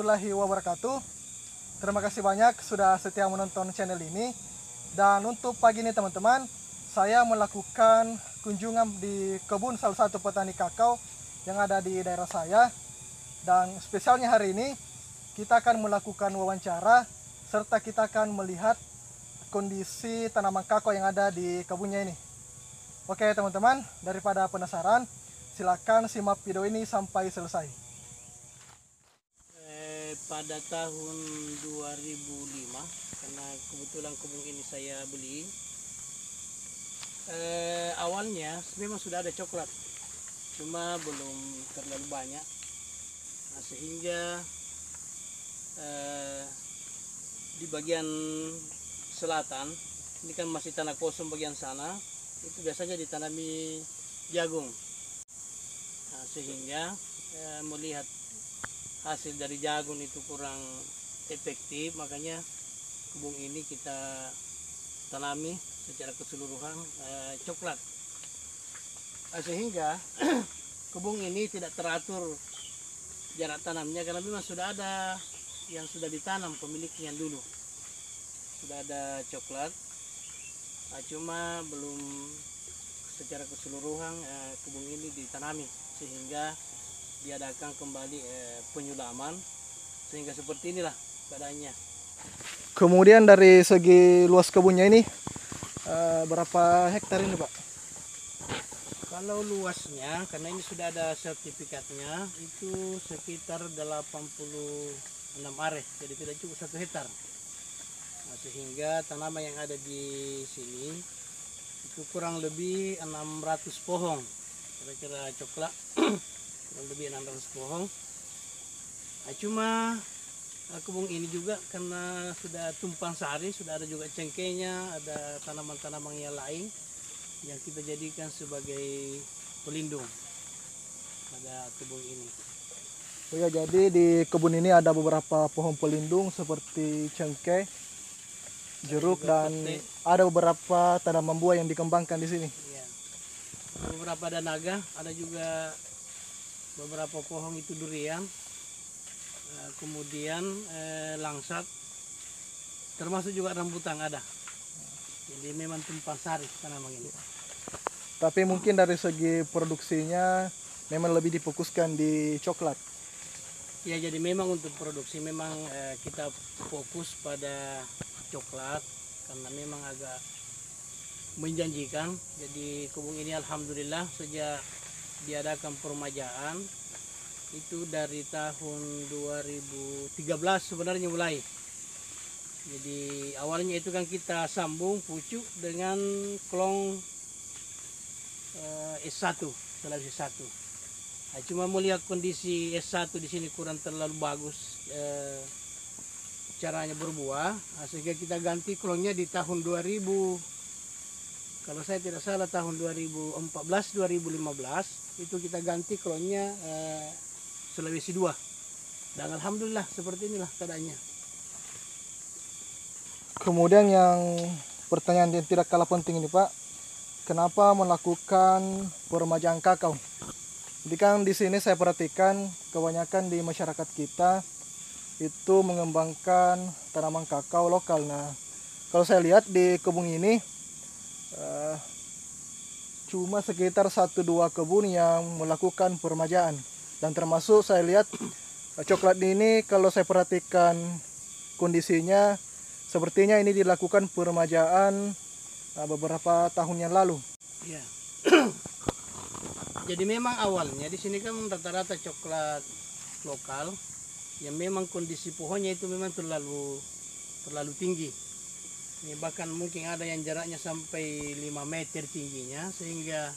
warahmatullahi wabarakatuh. Terima kasih banyak sudah setia menonton channel ini. Dan untuk pagi ini teman-teman, saya melakukan kunjungan di kebun salah satu petani kakao yang ada di daerah saya. Dan spesialnya hari ini, kita akan melakukan wawancara serta kita akan melihat kondisi tanaman kakao yang ada di kebunnya ini. Oke teman-teman, daripada penasaran, silakan simak video ini sampai selesai. Pada tahun 2005, karena kebetulan kebun ini saya beli, awalnya memang sudah ada coklat, cuma belum terlalu banyak. Nah, sehingga di bagian selatan, ini kan masih tanah kosong bagian sana, itu biasanya ditanami jagung. Nah, sehingga melihat hasil dari jagung itu kurang efektif, makanya kebun ini kita tanami secara keseluruhan coklat. Sehingga kebun ini tidak teratur jarak tanamnya karena memang sudah ada yang sudah ditanam pemiliknya dulu, sudah ada coklat. Cuma belum secara keseluruhan kebun ini ditanami, sehingga diadakan kembali penyulaman, sehingga seperti inilah keadaannya. Kemudian dari segi luas kebunnya ini berapa hektar ini Pak? Kalau luasnya, karena ini sudah ada sertifikatnya, itu sekitar 86 are, jadi tidak cukup 1 hektar. Nah, sehingga tanaman yang ada di sini itu kurang lebih 600 pohon, kira-kira coklat. Kurang lebih 600 pohon. Nah, cuma kebun ini juga karena sudah tumpang sari, sudah ada juga cengkehnya, ada tanaman-tanaman yang lain yang kita jadikan sebagai pelindung pada kebun ini. Oh ya, jadi di kebun ini ada beberapa pohon pelindung seperti cengkeh, jeruk, dan ada beberapa tanaman buah yang dikembangkan di sini. Ya. Beberapa ada naga, ada juga beberapa pohon itu durian, kemudian langsat, termasuk juga rambutan ada. Jadi memang tumpang sari tanaman ini. Tapi mungkin dari segi produksinya memang lebih difokuskan di coklat. Ya, jadi memang untuk produksi memang kita fokus pada coklat karena memang agak menjanjikan. Jadi kebun ini alhamdulillah sejak diadakan peremajaan itu dari tahun 2013 sebenarnya mulai. Jadi awalnya itu kan kita sambung pucuk dengan klong S1, Sulawesi 1. Nah, cuma melihat kondisi S1 di sini kurang terlalu bagus caranya berbuah, sehingga kita ganti klonnya di tahun 2000. Kalau saya tidak salah tahun 2014-2015 itu kita ganti klonnya Sulawesi 2. Dan alhamdulillah seperti inilah keadaannya. Kemudian yang pertanyaan yang tidak kalah penting ini Pak, kenapa melakukan peremajaan kakao? Jadi kan di sini saya perhatikan kebanyakan di masyarakat kita itu mengembangkan tanaman kakao lokal. Nah, kalau saya lihat di kebun ini cuma sekitar 1-2 kebun yang melakukan peremajaan, dan termasuk saya lihat coklat ini kalau saya perhatikan kondisinya sepertinya ini dilakukan peremajaan beberapa tahun yang lalu. Ya. Jadi memang awalnya di sini kan rata-rata coklat lokal yang memang kondisi pohonnya itu memang terlalu tinggi. Ini bahkan mungkin ada yang jaraknya sampai 5 meter tingginya, sehingga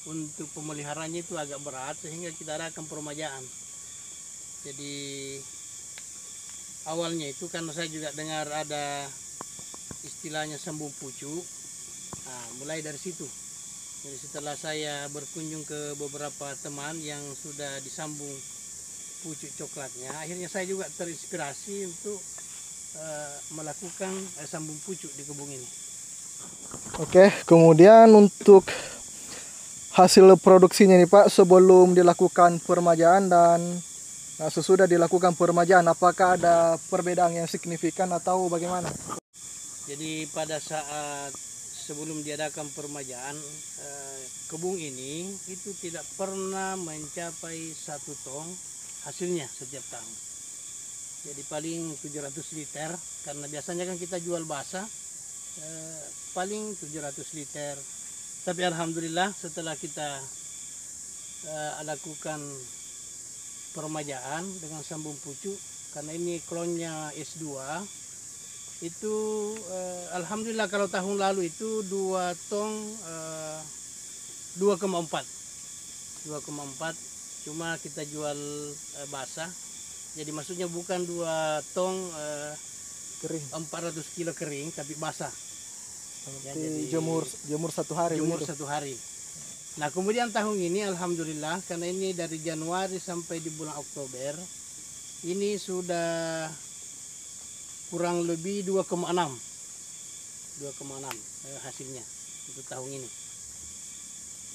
untuk pemeliharaannya itu agak berat, sehingga kita adakan peremajaan. Jadi awalnya itu karena saya juga dengar ada istilahnya sambung pucuk. Nah, mulai dari situ. Jadi setelah saya berkunjung ke beberapa teman yang sudah disambung pucuk coklatnya, akhirnya saya juga terinspirasi untuk melakukan sambung pucuk di kebun ini. Oke, kemudian untuk hasil produksinya nih Pak sebelum dilakukan peremajaan dan sesudah dilakukan peremajaan, apakah ada perbedaan yang signifikan atau bagaimana? Jadi pada saat sebelum diadakan peremajaan, kebun ini itu tidak pernah mencapai 1 ton hasilnya setiap tahun. Jadi paling 700 liter, karena biasanya kan kita jual basah, paling 700 liter. Tapi alhamdulillah setelah kita lakukan peremajaan dengan sambung pucuk, karena ini klonnya S2, itu alhamdulillah kalau tahun lalu itu 2 tong 2,4, cuma kita jual basah, jadi maksudnya bukan 2 tong Kering. 400 kilo kering, tapi basah. Ya, Jadi jemur 1 hari. Jemur begitu? 1 hari. Nah kemudian tahun ini alhamdulillah, karena ini dari Januari sampai di bulan Oktober, ini sudah kurang lebih 2,6 hasilnya untuk tahun ini.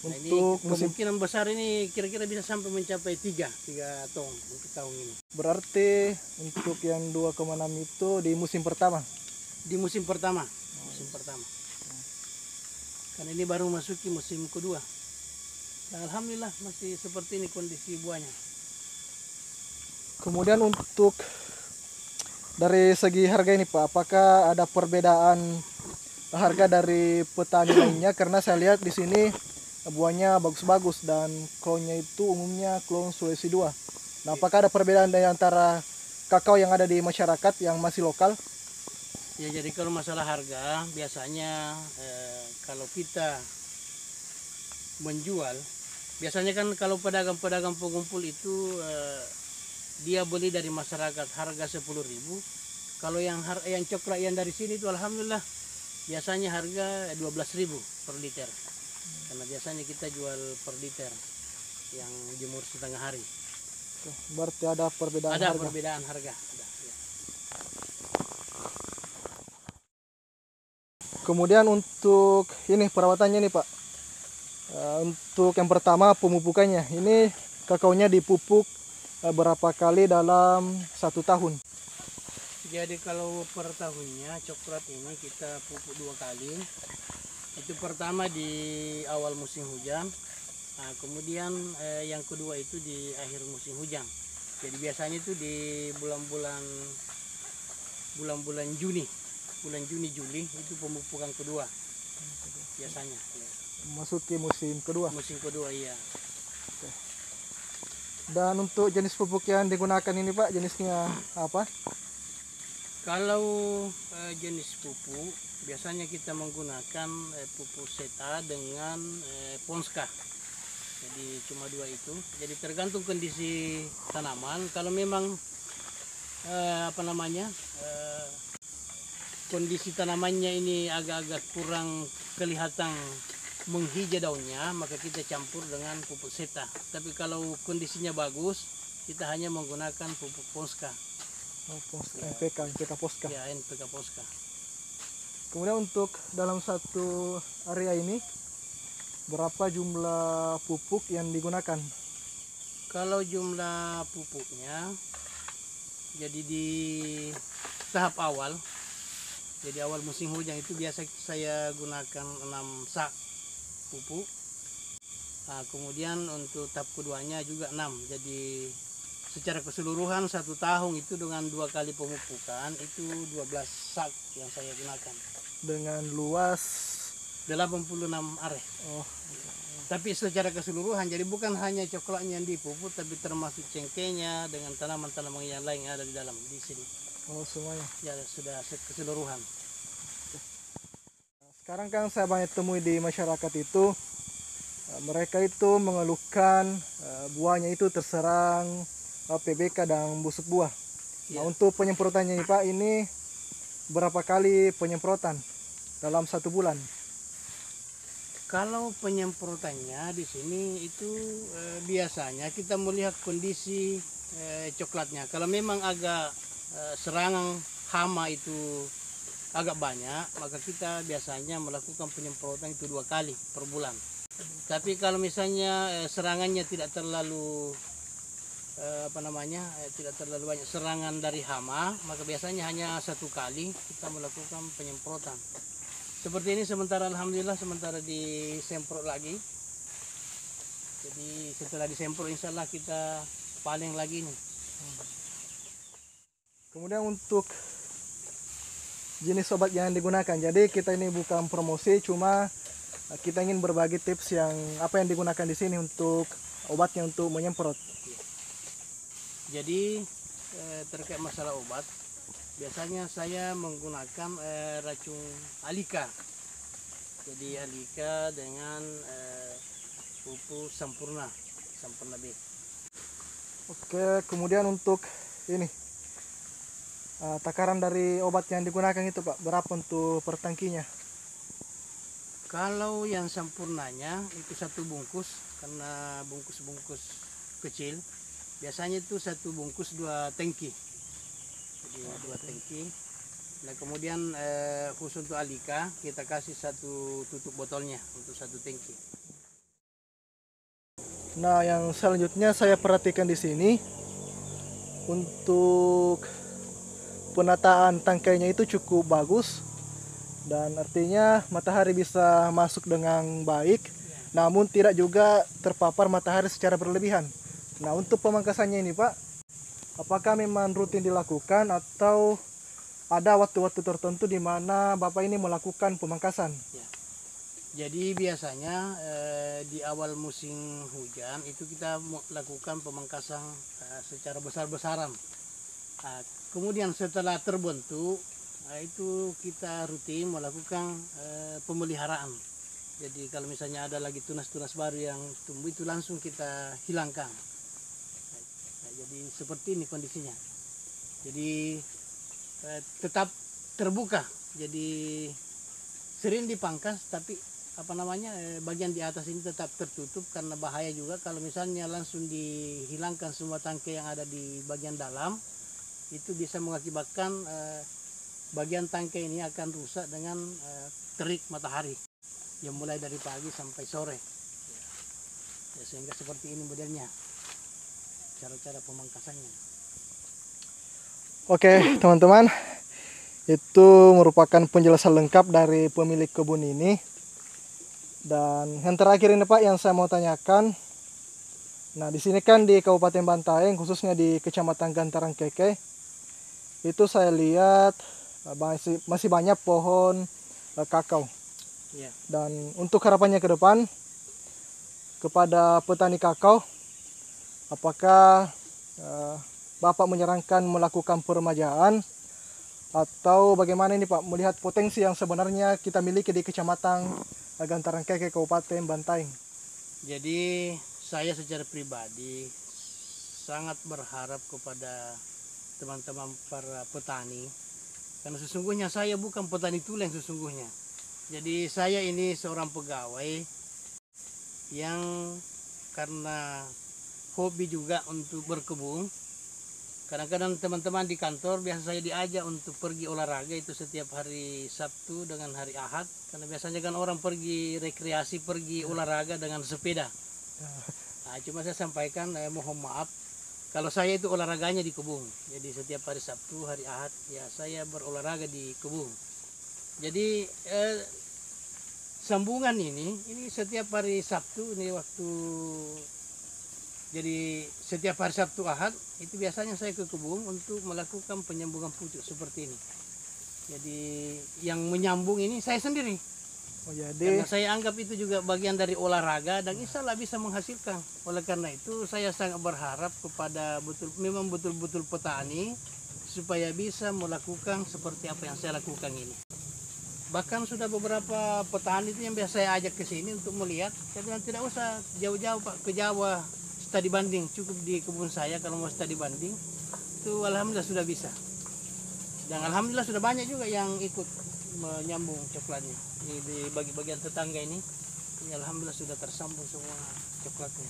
Nah, ini Untuk musim, kemungkinan besar ini kira-kira bisa sampai mencapai 3 tong untuk tahun ini. berarti untuk yang 2,6 itu di musim pertama. Di musim pertama, karena ini baru masuki musim kedua. Dan alhamdulillah masih seperti ini kondisi buahnya. Kemudian untuk dari segi harga ini Pak, apakah ada perbedaan harga dari petani lainnya? Karena saya lihat di sini buahnya bagus-bagus dan klonnya itu umumnya klon Sulawesi 2. Nah, apakah ada perbedaan dari antara kakao yang ada di masyarakat yang masih lokal? Ya jadi kalau masalah harga, biasanya kalau kita menjual, biasanya kan kalau pedagang-pedagang pengumpul itu dia beli dari masyarakat harga 10.000. Kalau yang coklat yang dari sini itu alhamdulillah biasanya harga 12.000 per liter. Karena biasanya kita jual per liter yang jemur setengah hari. Berarti ada perbedaan Ada harga. perbedaan harga. Ada, ya. Kemudian untuk ini perawatannya nih Pak. Untuk yang pertama pemupukannya. Ini kakaonya dipupuk berapa kali dalam 1 tahun? Jadi kalau per tahunnya coklat ini kita pupuk 2 kali. Itu pertama di awal musim hujan. Nah, kemudian yang kedua itu di akhir musim hujan. Jadi biasanya itu di bulan-bulan Juni, Juli itu pemupukan kedua biasanya. Ya. Masuki musim kedua. Musim kedua iya. Dan untuk jenis pupuk yang digunakan ini Pak, jenisnya apa? Kalau jenis pupuk biasanya kita menggunakan pupuk Seta dengan Ponska. Jadi cuma 2 itu. Jadi tergantung kondisi tanaman. Kalau memang kondisi tanamannya ini agak-agak kurang kelihatan menghijau daunnya, maka kita campur dengan pupuk Seta. Tapi kalau kondisinya bagus, kita hanya menggunakan pupuk Ponska. Oh, NPK Poska. Ya, NPK Ponska. Kemudian untuk dalam satu area ini berapa jumlah pupuk yang digunakan? Kalau jumlah pupuknya, jadi di tahap awal, jadi awal musim hujan itu biasa saya gunakan 6 sak pupuk. Nah, kemudian untuk tahap keduanya juga 6. Jadi secara keseluruhan 1 tahun itu dengan 2 kali pemupukan itu 12 sak yang saya gunakan. Dengan luas 86 are. oh, Tapi secara keseluruhan, jadi bukan hanya coklatnya yang dipupuk, tapi termasuk cengkehnya dengan tanaman-tanaman yang lain yang ada di dalam di sini. semuanya. Ya sudah keseluruhan. Sekarang kan saya banyak temui di masyarakat itu, mereka itu mengeluhkan buahnya itu terserang PBK dan busuk buah. Nah, Ya. untuk penyemprotannya nih Pak, ini berapa kali penyemprotan dalam 1 bulan? Kalau penyemprotannya di sini itu biasanya kita melihat kondisi coklatnya. Kalau memang agak serangan hama itu agak banyak, maka kita biasanya melakukan penyemprotan itu 2 kali per bulan. Tapi kalau misalnya serangannya tidak terlalu tidak terlalu banyak serangan dari hama, maka biasanya hanya satu kali kita melakukan penyemprotan. Seperti ini sementara alhamdulillah sementara disemprot lagi. Jadi setelah disemprot insya Allah kita paling lagi nih. Kemudian untuk jenis obat yang digunakan, jadi kita ini bukan promosi, cuma kita ingin berbagi tips yang apa yang digunakan di sini untuk obatnya untuk menyemprot. Jadi terkait masalah obat, biasanya saya menggunakan racun Alika. Jadi Alika dengan pupuk Sampurna B. Oke, kemudian untuk ini takaran dari obat yang digunakan itu Pak, berapa untuk per tangkinya? Kalau yang Sampurnanya itu satu bungkus, karena bungkus-bungkus kecil. Biasanya itu satu bungkus 2 tangki. Jadi 2 tangki. Nah kemudian khusus untuk Alika kita kasih satu tutup botolnya untuk satu tangki. Nah, yang selanjutnya saya perhatikan di sini untuk penataan tangkainya itu cukup bagus dan artinya matahari bisa masuk dengan baik, namun tidak juga terpapar matahari secara berlebihan. Nah, untuk pemangkasannya ini Pak, apakah memang rutin dilakukan atau ada waktu-waktu tertentu di mana Bapak ini melakukan pemangkasan? Ya. Jadi biasanya di awal musim hujan itu kita lakukan pemangkasan secara besar-besaran. Kemudian setelah terbentuk, itu kita rutin melakukan pemeliharaan. Jadi kalau misalnya ada lagi tunas-tunas baru yang tumbuh itu langsung kita hilangkan. Jadi seperti ini kondisinya. Jadi tetap terbuka. Jadi sering dipangkas tapi bagian di atas ini tetap tertutup karena bahaya juga kalau misalnya langsung dihilangkan semua tangkai yang ada di bagian dalam, itu bisa mengakibatkan bagian tangkai ini akan rusak dengan terik matahari yang mulai dari pagi sampai sore. Ya, sehingga seperti ini modelnya cara-cara pemangkasannya. Oke teman-teman, itu merupakan penjelasan lengkap dari pemilik kebun ini. Dan yang terakhir ini Pak yang saya mau tanyakan, nah di sini kan di Kabupaten Bantaeng khususnya di Kecamatan Gantaran Keke, itu saya lihat masih banyak pohon kakao. Ya. Dan untuk harapannya ke depan kepada petani kakao, apakah Bapak menyarankan melakukan peremajaan atau bagaimana ini Pak melihat potensi yang sebenarnya kita miliki di Kecamatan Gantaran Keke Kabupaten Bantaeng? Jadi saya secara pribadi sangat berharap kepada teman-teman para petani, karena sesungguhnya saya bukan petani tulen sesungguhnya. Jadi saya ini seorang pegawai yang karena hobi juga untuk berkebun. Kadang-kadang teman-teman di kantor biasa saya diajak untuk pergi olahraga itu setiap hari Sabtu dengan hari Ahad, karena biasanya kan orang pergi rekreasi, pergi olahraga dengan sepeda. Nah, cuma saya sampaikan mohon maaf kalau saya itu olahraganya di kebun. Jadi setiap hari Sabtu, hari Ahad ya saya berolahraga di kebun. Jadi sambungan ini setiap hari Sabtu ini waktu. Jadi setiap hari Sabtu Ahad itu biasanya saya ke kebun untuk melakukan penyambungan pucuk seperti ini. Jadi yang menyambung ini saya sendiri. Oh, jadi karena saya anggap itu juga bagian dari olahraga dan insya Allah bisa menghasilkan. Oleh karena itu saya sangat berharap kepada memang betul-betul petani supaya bisa melakukan seperti apa yang saya lakukan ini. Bahkan sudah beberapa petani itu yang biasa saya ajak ke sini untuk melihat. Saya bilang tidak usah jauh-jauh Pak ke Jawa. Studi banding cukup di kebun saya. Kalau mau studi banding itu alhamdulillah sudah bisa, dan alhamdulillah sudah banyak juga yang ikut menyambung coklatnya di bagian tetangga ini alhamdulillah sudah tersambung semua coklatnya.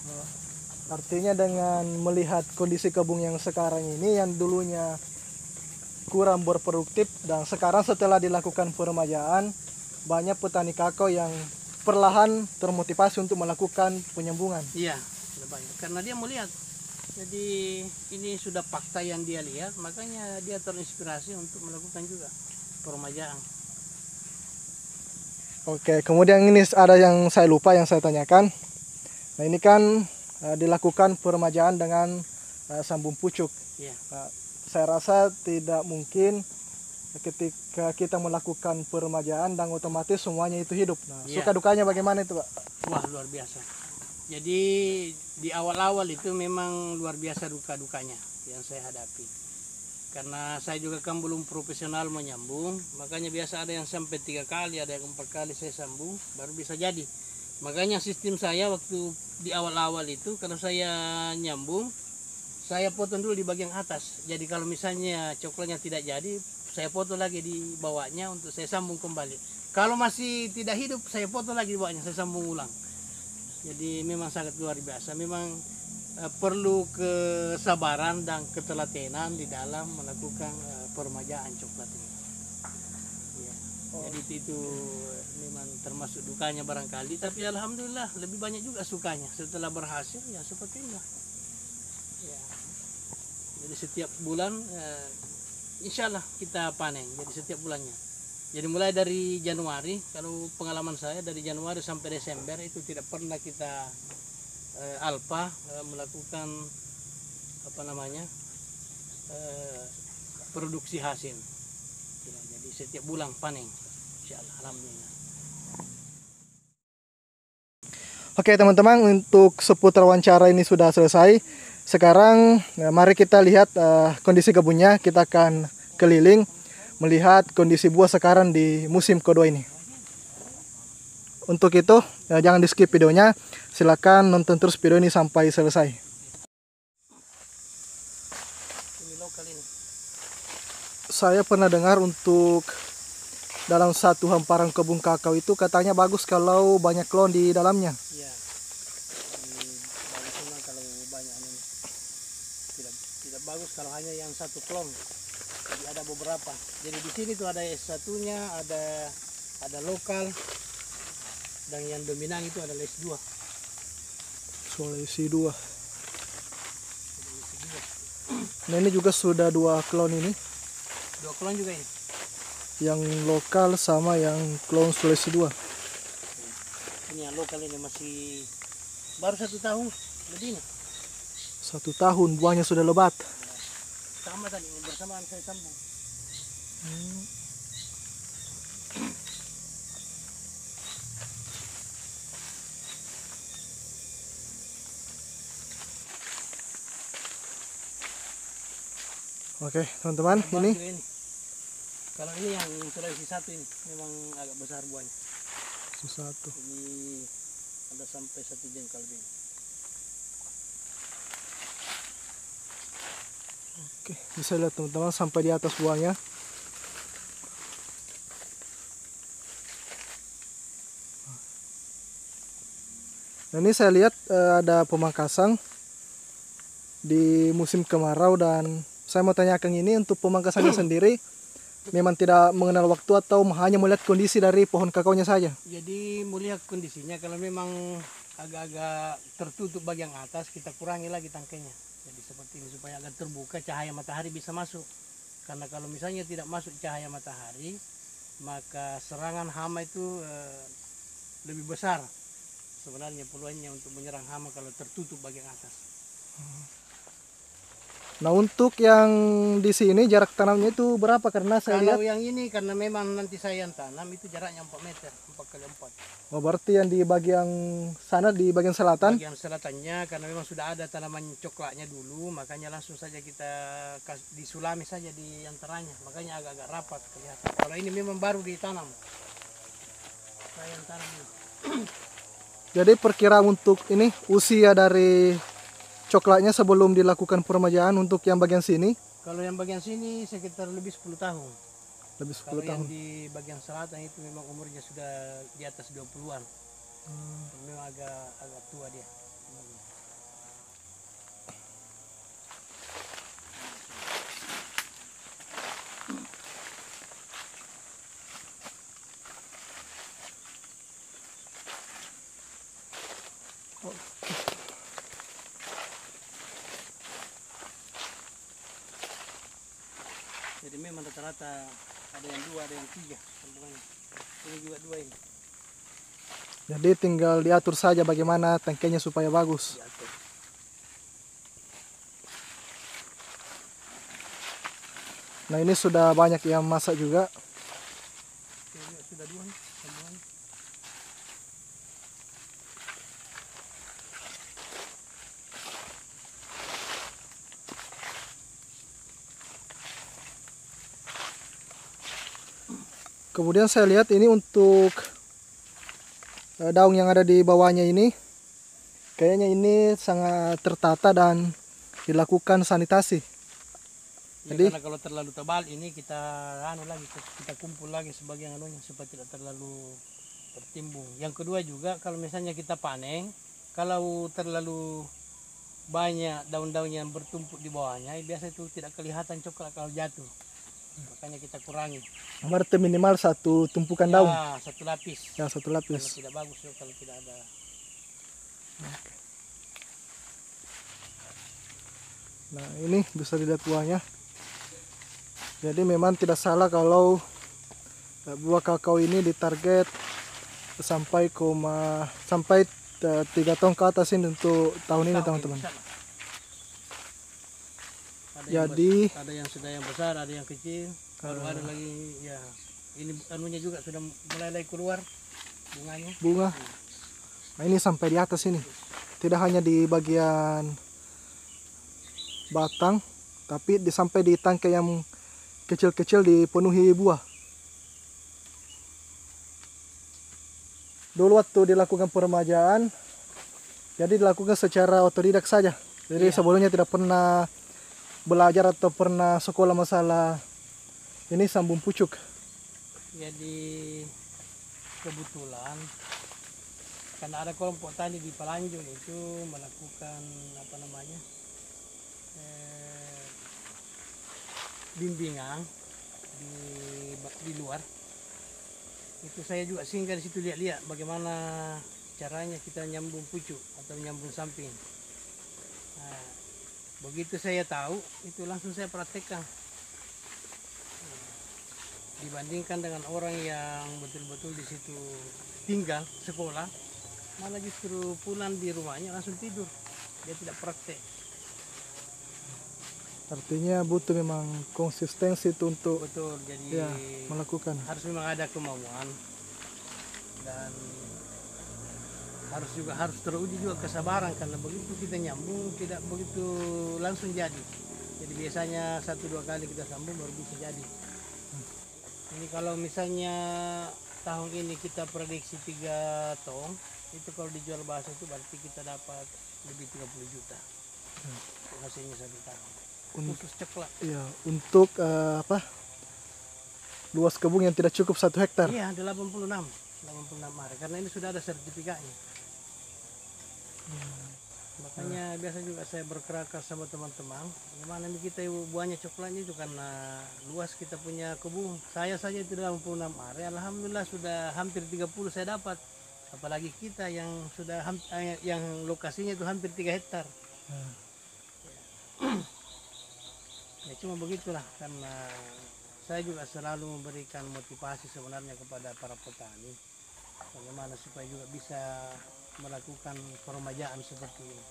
Artinya dengan melihat kondisi kebun yang sekarang ini yang dulunya kurang berproduktif dan sekarang setelah dilakukan peremajaan, banyak petani kakao yang perlahan termotivasi untuk melakukan penyambungan. Iya, sudah banyak. Karena dia melihat Jadi ini sudah fakta yang dia lihat, makanya dia terinspirasi untuk melakukan juga peremajaan. Oke, kemudian ini ada yang saya lupa yang saya tanyakan. Nah ini kan dilakukan peremajaan dengan sambung pucuk. Ya. Saya rasa tidak mungkin ketika kita melakukan peremajaan dan otomatis semuanya itu hidup. Nah, Ya. suka dukanya bagaimana itu, Pak? Wah, luar biasa. Jadi di awal-awal itu memang luar biasa duka-dukanya yang saya hadapi. Karena saya juga kan belum profesional menyambung, makanya biasa ada yang sampai 3 kali, ada yang 4 kali saya sambung, baru bisa jadi. Makanya sistem saya waktu di awal-awal itu, kalau saya nyambung, saya potong dulu di bagian atas. Jadi kalau misalnya coklatnya tidak jadi, saya potong lagi di bawahnya untuk saya sambung kembali. Kalau masih tidak hidup, saya potong lagi di bawahnya, saya sambung ulang. Jadi memang sangat luar biasa. Memang perlu kesabaran dan ketelatenan di dalam melakukan peremajaan coklat ini. Ya. Jadi itu memang termasuk dukanya barangkali. Tapi alhamdulillah lebih banyak juga sukanya. Setelah berhasil ya seperti ini. Ya. Jadi setiap bulan insya Allah kita panen. Jadi setiap bulannya. Jadi mulai dari Januari, kalau pengalaman saya dari Januari sampai Desember itu tidak pernah kita alpa melakukan apa namanya produksi hasil. Ya, jadi setiap bulan panen, insya Allah, alhamdulillah. Oke teman-teman, untuk seputar wawancara ini sudah selesai. Sekarang mari kita lihat kondisi kebunnya. Kita akan keliling melihat kondisi buah sekarang di musim kedua ini. Untuk itu jangan di skip videonya, silakan nonton terus video ini sampai selesai. Ini lokal ini. Saya pernah dengar untuk dalam satu hamparan kebun kakao itu katanya bagus kalau banyak klon di dalamnya. Ya, bagus memang kalau banyak ini. Tidak bagus kalau hanya yang satu klon. Jadi ada beberapa. Jadi di sini tuh ada S1-nya, ada lokal, dan yang dominan itu adalah S2. Sulawesi 2. Nah ini juga sudah 2 klon ini. 2 klon juga ini. Yang lokal sama yang klon Sulawesi 2. Ini yang lokal ini masih baru 1 tahun lebih nih. 1 tahun buahnya sudah lebat. Sama tadi bersamaan saya sambung. Oke teman-teman, Baru ini juga ini. Kalau ini yang Sulawesi 1 ini memang agak besar buahnya. satu. Ini ada sampai 1 jengkal lebih. Oke, bisa lihat teman-teman sampai di atas buahnya. Nah, ini saya lihat ada pemangkasan di musim kemarau dan saya mau tanyakan ini untuk pemangkasannya sendiri memang tidak mengenal waktu atau hanya melihat kondisi dari pohon kakaonya saja. Jadi melihat kondisinya, kalau memang agak-agak tertutup bagian atas, kita kurangi lagi tangkainya. Jadi seperti ini supaya agak terbuka, cahaya matahari bisa masuk. Karena kalau misalnya tidak masuk cahaya matahari, maka serangan hama itu lebih besar. Sebenarnya peluangnya untuk menyerang hama kalau tertutup bagian atas. Nah untuk yang di sini jarak tanamnya itu berapa? Karena saya Kalau lihat yang ini karena memang nanti saya yang tanam itu jaraknya 4 meter, 4x4. oh, berarti yang di bagian sana di bagian selatan. Bagian selatannya karena memang sudah ada tanaman coklatnya dulu, makanya langsung saja kita disulami saja di antaranya, makanya agak-agak rapat kelihatan. Kalau ini memang baru ditanam, saya yang tanam ini. Jadi perkiraan untuk ini usia dari coklatnya sebelum dilakukan peremajaan untuk yang bagian sini Kalau yang bagian sini sekitar lebih 10 tahun. lebih 10 Kalau yang tahun. di bagian selatan itu memang umurnya sudah di atas 20-an. Memang agak tua dia. Jadi memang rata-rata ada yang 2, ada yang 3 kandungannya. Ini juga 2 ini. Jadi tinggal diatur saja bagaimana tangkainya supaya bagus. Diatur. Nah ini sudah banyak yang masak juga. Ini sudah 2 nih kandungannya. Kemudian saya lihat ini untuk daun yang ada di bawahnya ini, kayaknya ini sangat tertata dan dilakukan sanitasi. Ya, Jadi karena kalau terlalu tebal ini kita kita kumpul lagi sebagian anunya supaya tidak terlalu tertimbun. Yang kedua juga kalau misalnya kita panen, kalau terlalu banyak daun-daun yang bertumpuk di bawahnya, biasa itu tidak kelihatan coklat kalau jatuh. Makanya kita kurangi. berarti minimal satu tumpukan daun. Ya, 1 lapis. Ya, satu Karena lapis. tidak bagus ya kalau tidak ada. Nah ini bisa dilihat buahnya. Jadi memang tidak salah kalau buah kakao ini ditarget sampai 3 ton ke atas ini untuk tahun ini teman-teman. Jadi Ada yang sudah yang besar, ada yang kecil, baru ada lagi ya. Ini anunya juga sudah mulai keluar bunganya. bunga. Nah ini sampai di atas ini. Tidak hanya di bagian batang, tapi sampai di tangkai yang kecil-kecil dipenuhi buah. Dulu waktu dilakukan peremajaan, jadi dilakukan secara otodidak saja. Jadi sebelumnya tidak pernah belajar atau pernah sekolah masalah ini sambung pucuk. Jadi kebetulan karena ada kelompok tani di Palanjung itu melakukan bimbingan di luar. Itu saya juga singgah di situ lihat-lihat bagaimana caranya kita nyambung pucuk atau nyambung samping. Nah, begitu saya tahu itu langsung saya praktekkan. Dibandingkan dengan orang yang betul-betul di situ tinggal sekolah, malah justru pulang di rumahnya langsung tidur, dia tidak praktek. Artinya butuh memang konsistensi itu untuk Betul, jadi melakukan. harus memang ada kemauan dan harus teruji juga kesabaran, karena begitu kita nyambung tidak begitu langsung jadi. Jadi biasanya 1-2 kali kita sambung baru bisa jadi. Ini kalau misalnya tahun ini kita prediksi 3 ton, itu kalau dijual bakso itu berarti kita dapat lebih 30 juta. Hasilnya 1 tahun. Khusus coklat. Iya, untuk luas kebun yang tidak cukup 1 hektar. Iya, 86 hari, karena ini sudah ada sertifikatnya. Makanya biasa juga saya berkerakar sama teman-teman, gimana nih kita buahnya coklatnya itu karena luas kita punya kebun. Saya saja itu 86 hari, alhamdulillah sudah hampir 30 saya dapat. Apalagi kita yang sudah yang lokasinya itu hampir 3 hektar. Ya cuma begitulah, karena saya juga selalu memberikan motivasi sebenarnya kepada para petani bagaimana supaya juga bisa melakukan peremajaan seperti ini.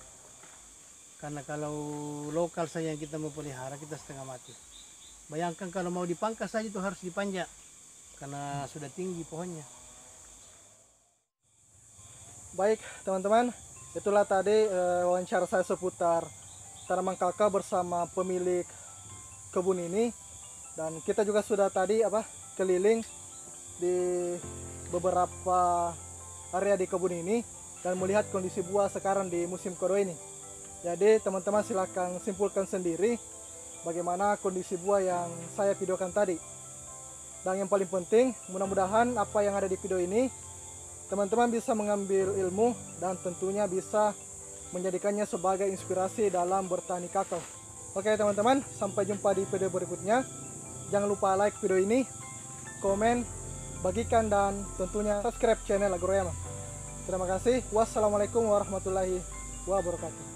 Karena kalau lokal saja yang kita mau pelihara, kita setengah mati. Bayangkan kalau mau dipangkas saja itu harus dipanjat karena sudah tinggi pohonnya. Baik teman-teman, itulah tadi wawancara saya seputar tanaman kakao bersama pemilik kebun ini. Dan kita juga sudah tadi keliling di beberapa area di kebun ini dan melihat kondisi buah sekarang di musim kedua ini. Jadi teman-teman silakan simpulkan sendiri bagaimana kondisi buah yang saya videokan tadi. Dan yang paling penting, mudah-mudahan apa yang ada di video ini teman-teman bisa mengambil ilmu dan tentunya bisa menjadikannya sebagai inspirasi dalam bertani kakao. Oke teman-teman, sampai jumpa di video berikutnya. Jangan lupa like video ini, komen, bagikan, dan tentunya subscribe channel Agroyama. Terima kasih. Wassalamualaikum warahmatullahi wabarakatuh.